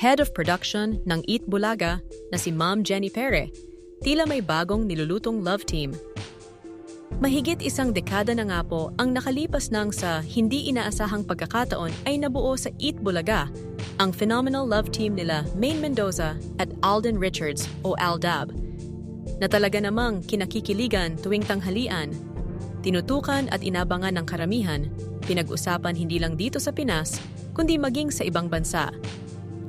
Head of Production ng Eat Bulaga na si Ma'am Jenny Pere, tila may bagong nilulutong love team. Mahigit isang dekada na nga po ang nakalipas nang sa hindi inaasahang pagkakataon ay nabuo sa Eat Bulaga ang phenomenal love team nila Maine Mendoza at Alden Richards o Aldab, na talaga namang kinakikiligan tuwing tanghalian, tinutukan at inabangan ng karamihan, pinag-usapan hindi lang dito sa Pinas, kundi maging sa ibang bansa,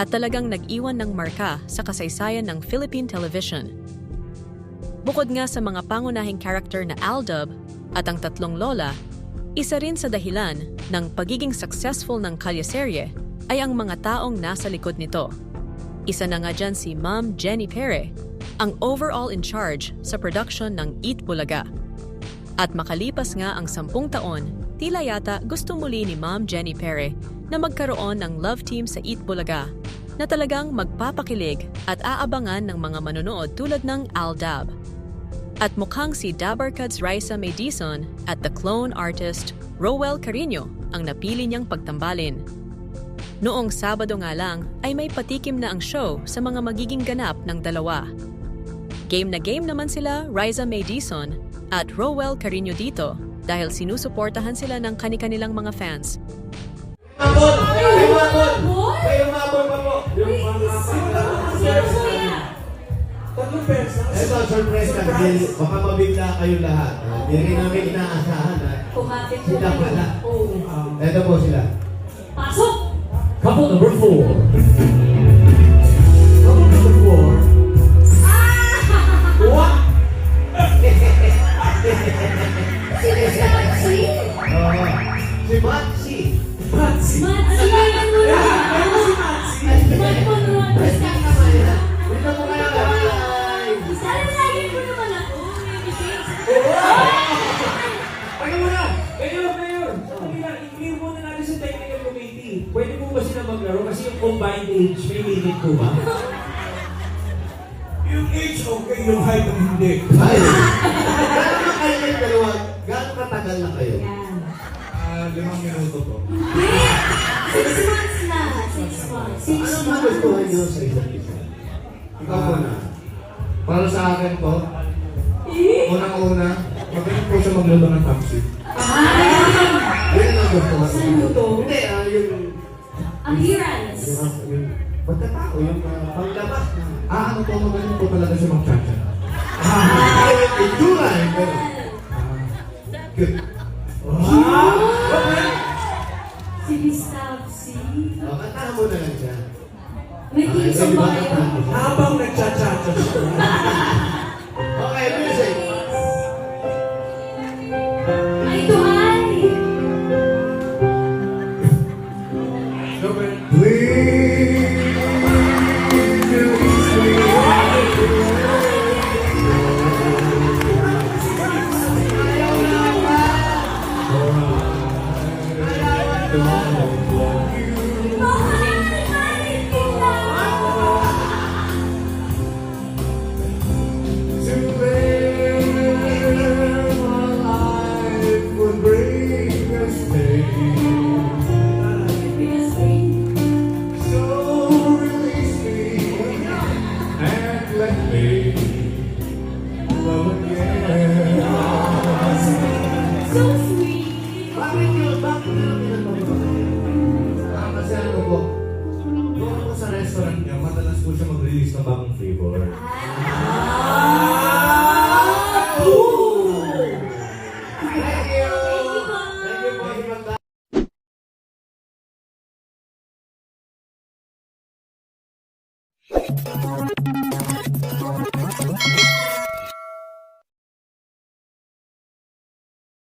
at talagang nag-iwan ng marka sa kasaysayan ng Philippine television. Bukod nga sa mga pangunahing karakter na Aldab at ang tatlong lola, isa rin sa dahilan ng pagiging successful ng kalyeserye ay ang mga taong nasa likod nito. Isa na nga dyan si Ma'am Jenny Pere, ang overall in charge sa production ng Eat Bulaga. At makalipas nga ang 10 taon, tila yata gusto muli ni Ma'am Jenny Pere na magkaroon ng love team sa Eat Bulaga na talagang magpapakilig at aabangan ng mga manonood tulad ng Aldab. At mukhang si Dabarkad's Raisa May Dizon at the clone artist Rowell Carino ang napili niyang pagtambalin. Noong Sabado nga lang ay may patikim na ang show sa mga magiging ganap ng dalawa. Game na game naman sila Raisa May Dizon at Rowell Carino dito dahil sinusuportahan sila ng kani-kanilang mga fans. Mabot! Kayo mabot pa po! Yung mga tatlong pesa. Ito, surprise ka. Baka mabigla kayo lahat. Hindi rin namin inaasahan. Sila pala. Ito po sila. Pasok! Couple number 4. Couple number 4. What? Si Maxi. Matsi. Matsi! Ano na? Ano si Matsi? Matsi! Dito po kayo. Hi! Sana lagi ko naman ako. Ano mo na? Ngayon. I-clear muna natin sa technical committee. Pwede po ba sila maglaro? Kasi yung combined age, may limit po ba? Yung age, okay. Yung height, ang hindi. Hi! Gano'n na kayo kayo dalawa? Gano'n katagal na kayo? 5 minuto po. 6 months na. 6 months. 6 Ano months. magustuhan nyo sa isa't isa? Ikaw po na. Para sa akin po, unang-una, magaling po siya maglaro ng taxi. Yan ang gustuhan. Saludo. Hindi, yung... Appearance. Yung pagkatao, yung panglabas na... Ano po, magaling po talaga siya mag-chacha. Yung itsura, yung gano'n. Good. Si Gustav C. Kantahan mo na lang siya. May isang bayo. Habang nagcha-cha-cha siya. Okay, music. Ay, ito ay. So sweet. Bakit yun? Bakit yun? Kasi ano po, doon po sa restaurant niya, madalas po siya mag-release ng bagong flavor. Thank you! Thank you po.